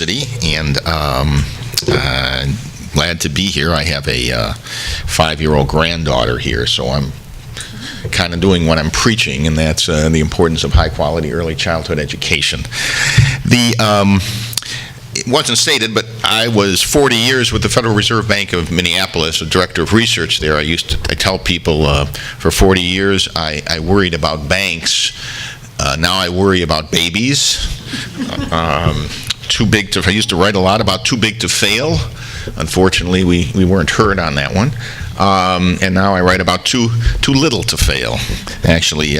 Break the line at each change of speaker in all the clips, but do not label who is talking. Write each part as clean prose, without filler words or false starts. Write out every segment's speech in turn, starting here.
University, and glad to be here. I have a 5-year-old granddaughter here, so I'm kind of doing what I'm preaching, and that's the importance of high-quality early childhood education. It wasn't stated, but I was 40 years with the Federal Reserve Bank of Minneapolis, a director of research there. I tell people for 40 years I worried about banks. Now I worry about babies. Too big to. I used to write a lot about too big to fail. Unfortunately, we weren't heard on that one. And now I write about too little to fail. Actually,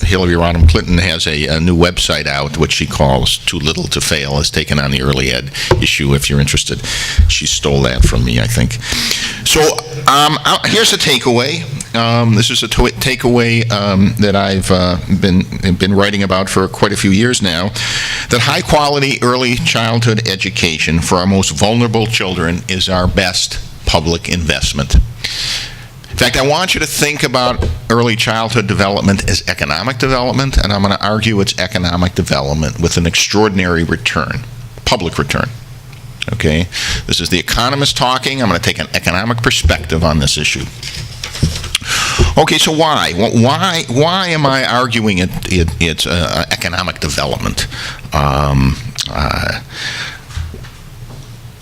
Hillary Rodham Clinton has a new website out, which she calls Too Little to Fail, has taken on the early ed issue, if you're interested. She stole that from me, I think. So here's a takeaway. This is a takeaway that I've been writing about for quite a few years now, that high-quality early childhood education for our most vulnerable children is our best public investment. In fact, I want you to think about early childhood development as economic development, and I'm going to argue it's economic development with an extraordinary return, public return. Okay? This is The Economist talking. I'm going to take an economic perspective on this issue. Okay, so why? Why am I arguing it's economic development?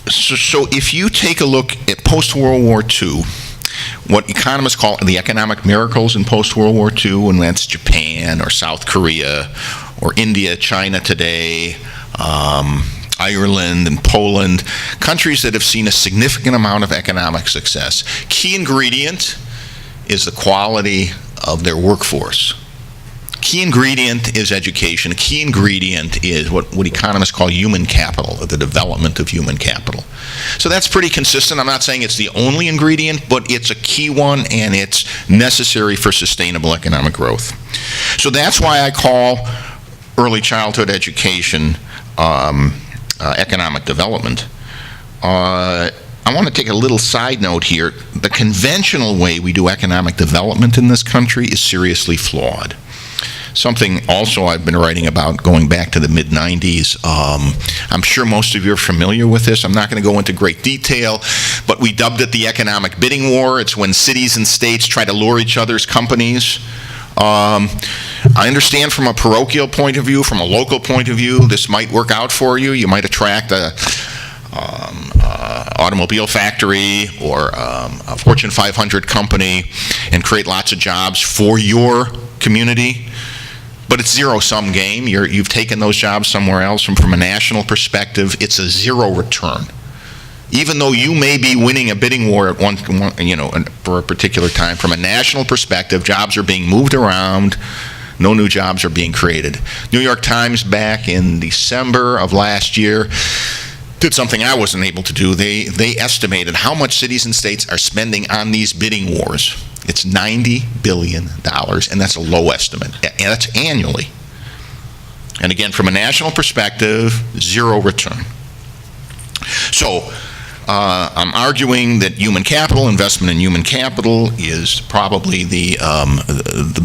So if you take a look at post-World War II, what economists call the economic miracles in post-World War II, and that's Japan or South Korea or India, China today, Ireland and Poland, countries that have seen a significant amount of economic success. Key ingredient is the quality of their workforce. Key ingredient is education. A key ingredient is what economists call human capital, or the development of human capital. So that's pretty consistent. I'm not saying it's the only ingredient, but it's a key one, and it's necessary for sustainable economic growth. So that's why I call early childhood education economic development. I want to take a little side note here. The conventional way we do economic development in this country is seriously flawed. Something also I've been writing about going back to the mid-90s. I'm sure most of you are familiar with this. I'm not going to go into great detail, but we dubbed it the economic bidding war. It's when cities and states try to lure each other's companies. I understand from a parochial point of view, from a local point of view, this might work out for you. You might attract a automobile factory or a Fortune 500 company and create lots of jobs for your community. But it's zero-sum game. You've taken those jobs somewhere else. From a national perspective, it's a zero return. Even though you may be winning a bidding war at one for a particular time, from a national perspective, jobs are being moved around. No new jobs are being created. New York Times back in December of last year did something I wasn't able to do. They estimated how much cities and states are spending on these bidding wars. It's $90 billion, and that's a low estimate. And that's annually. And again, from a national perspective, zero return. So I'm arguing that human capital, investment in human capital, is probably the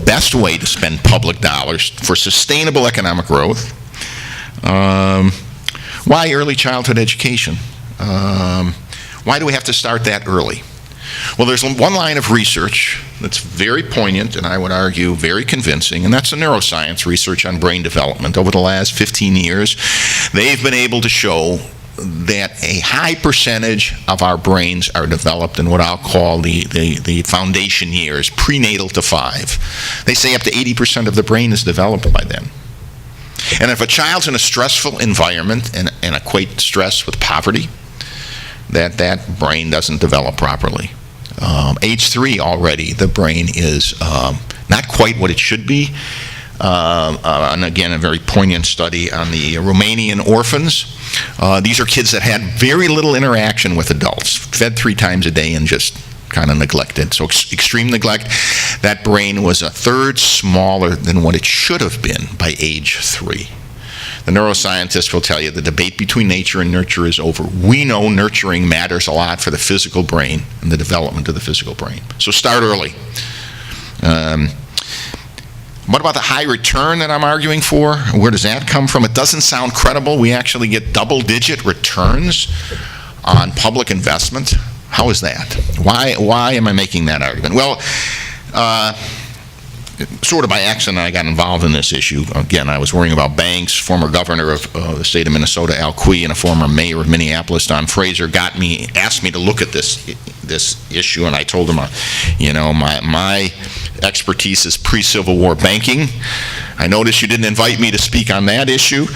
best way to spend public dollars for sustainable economic growth. Why early childhood education? Why do we have to start that early? Well, there's one line of research that's very poignant, and I would argue very convincing, and that's the neuroscience research on brain development. Over the last 15 years, they've been able to show that a high percentage of our brains are developed in what I'll call the foundation years, prenatal to 5. They say up to 80% of the brain is developed by then. And if a child's in a stressful environment and equate stress with poverty, that brain doesn't develop properly. Age 3 already, the brain is not quite what it should be. And again, a very poignant study on the Romanian orphans. These are kids that had very little interaction with adults, fed 3 times a day and just kind of neglected. So extreme neglect. That brain was a third smaller than what it should have been by age 3. The neuroscientists will tell you the debate between nature and nurture is over. We know nurturing matters a lot for the physical brain and the development of the physical brain. So start early. What about the high return that I'm arguing for? Where does that come from? It doesn't sound credible. We actually get double-digit returns on public investment. How is that? Why am I making that argument? Well, sort of by accident, I got involved in this issue. Again, I was worrying about banks. Former governor of the state of Minnesota, Al Quie, and a former mayor of Minneapolis, Don Fraser, asked me to look at this issue, and I told him, my expertise is pre-Civil War banking. I noticed you didn't invite me to speak on that issue,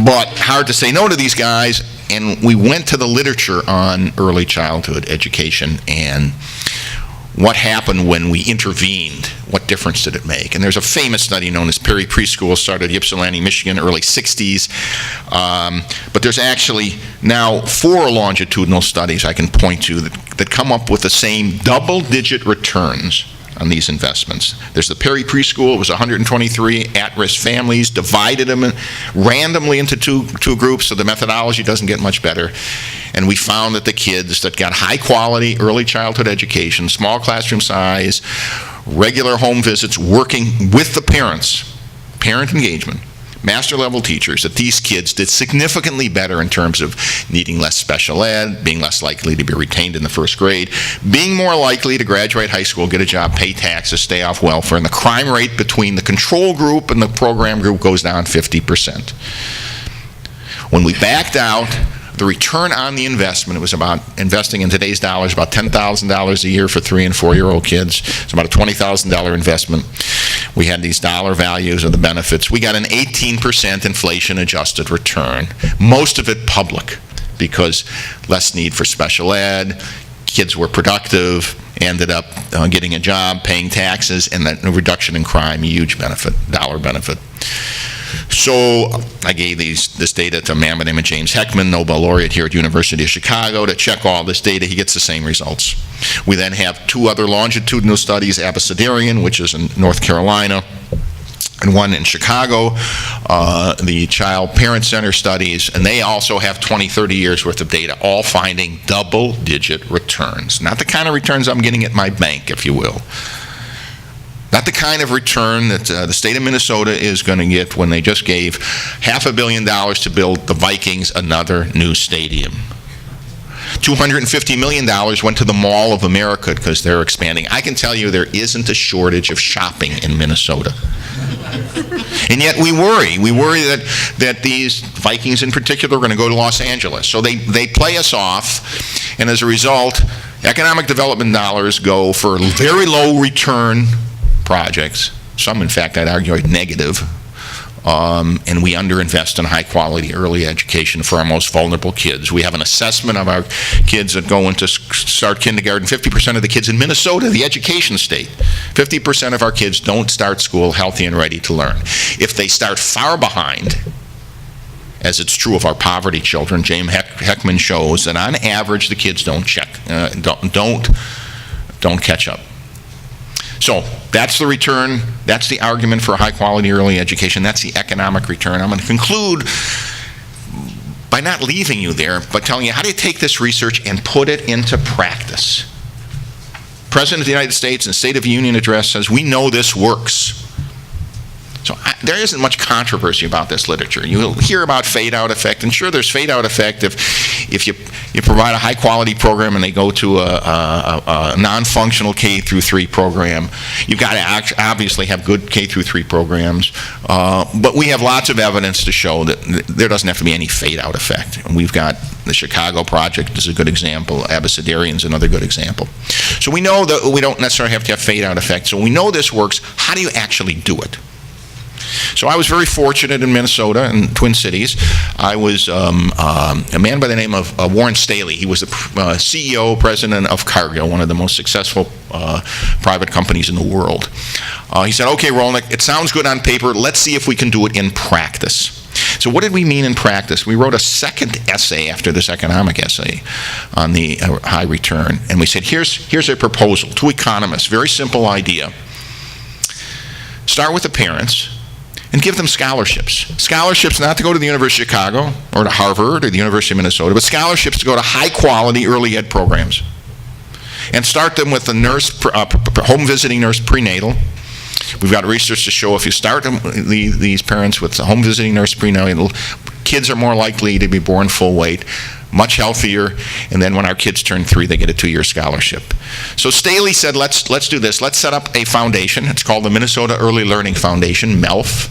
but hard to say no to these guys. And we went to the literature on early childhood education and what happened when we intervened. What difference did it make? And there's a famous study known as Perry Preschool, started at Ypsilanti, Michigan, early 60s. But there's actually now 4 longitudinal studies I can point to that come up with the same double-digit returns on these investments. There's the Perry Preschool. It was 123 at-risk families, divided them randomly into two groups, so the methodology doesn't get much better. And we found that the kids that got high-quality early childhood education, small classroom size, regular home visits, working with the parents, parent engagement, master-level teachers, that these kids did significantly better in terms of needing less special ed, being less likely to be retained in the first grade, being more likely to graduate high school, get a job, pay taxes, stay off welfare, and the crime rate between the control group and the program group goes down 50%. When we backed out, the return on the investment, it was about investing in today's dollars, about $10,000 a year for 3- and 4-year-old kids. It's about a $20,000 investment. We had these dollar values of the benefits. We got an 18% inflation-adjusted return, most of it public, because less need for special ed, kids were productive, ended up getting a job, paying taxes, and that reduction in crime, a huge benefit, dollar benefit. So I gave this data to a man by the name of James Heckman, Nobel laureate here at University of Chicago, to check all this data. He gets the same results. We then have 2 other longitudinal studies, Abecedarian, which is in North Carolina, and one in Chicago, the Child Parent Center studies, and they also have 20, 30 years worth of data, all finding double-digit returns. Not the kind of returns I'm getting at my bank, if you will. Not the kind of return that the state of Minnesota is going to get when they just gave $500 million to build the Vikings another new stadium. $250 million went to the Mall of America because they're expanding. I can tell you there isn't a shortage of shopping in Minnesota. And yet we worry. We worry that these Vikings in particular are going to go to Los Angeles. So they play us off, and as a result, economic development dollars go for very low return projects. Some, in fact, I'd argue are negative. And we underinvest in high-quality early education for our most vulnerable kids. We have an assessment of our kids that go into start kindergarten. 50% of the kids in Minnesota, the education state, 50% of our kids don't start school healthy and ready to learn. If they start far behind, as it's true of our poverty children, James Heckman shows that on average the kids don't catch up. So that's the return, that's the argument for high-quality early education, that's the economic return. I'm going to conclude by not leaving you there, but telling you how do you take this research and put it into practice. President of the United States in the State of the Union address says, we know this works. So there isn't much controversy about this literature. You'll hear about fade-out effect, and sure, there's fade-out effect if you provide a high-quality program and they go to a non-functional K through 3 program. You've got to obviously have good K through 3 programs, but we have lots of evidence to show that there doesn't have to be any fade-out effect. And we've got the Chicago Project is a good example. Abecedarian is another good example. So we know that we don't necessarily have to have fade-out effect. So we know this works. How do you actually do it? So I was very fortunate in Minnesota, in Twin Cities. I was a man by the name of Warren Staley. He was the CEO, president of Cargill, one of the most successful private companies in the world. He said, okay, Rolnick, it sounds good on paper. Let's see if we can do it in practice. So what did we mean in practice? We wrote a second essay after this economic essay on the high return. And we said, here's a proposal to economists, very simple idea. Start with the parents and give them scholarships. Scholarships not to go to the University of Chicago or to Harvard or the University of Minnesota, but scholarships to go to high-quality early ed programs. And start them with a nurse, home visiting nurse prenatal, We've got research to show if you start these parents with a home visiting nurse prenatal, kids are more likely to be born full weight, much healthier, and then when our kids turn 3, they get a 2-year scholarship. So Staley said, let's do this. Let's set up a foundation. It's called the Minnesota Early Learning Foundation, MELF.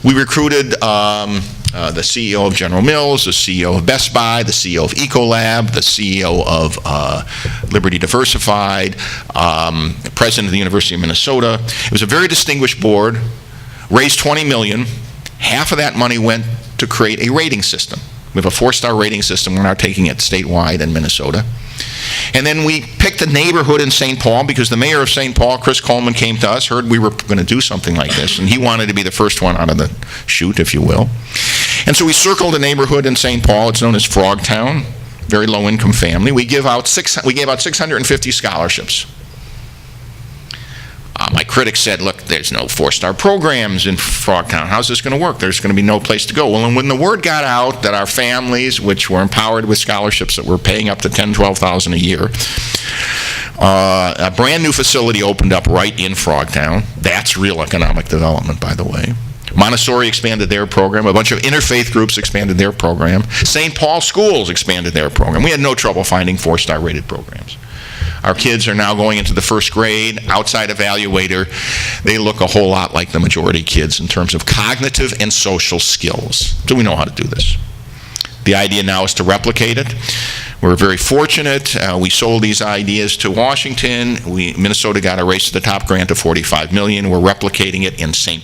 We recruited the CEO of General Mills, the CEO of Best Buy, the CEO of Ecolab, the CEO of Liberty Diversified, the president of the University of Minnesota. It was a very distinguished board, raised $20 million. Half of that money went to create a rating system. We have a 4-star rating system. We're now taking it statewide in Minnesota. And then we picked a neighborhood in St. Paul because the mayor of St. Paul, Chris Coleman, came to us, heard we were going to do something like this, and he wanted to be the first one out of the chute, if you will. And so we circled a neighborhood in St. Paul. It's known as Frogtown, very low-income family. We gave out 650 scholarships. My critics said, look, there's no 4-star programs in Frogtown. How's this going to work? There's going to be no place to go. Well, and when the word got out that our families, which were empowered with scholarships that were paying up to $10,000, $12,000 a year, a brand new facility opened up right in Frogtown. That's real economic development, by the way. Montessori expanded their program. A bunch of interfaith groups expanded their program. St. Paul schools expanded their program. We had no trouble finding 4-star rated programs. Our kids are now going into the 1st grade. Outside evaluator, they look a whole lot like the majority kids in terms of cognitive and social skills. So we know how to do this. The idea now is to replicate it. We're very fortunate. We sold these ideas to Washington. Minnesota got a Race to the Top grant of $45 million. We're replicating it in St.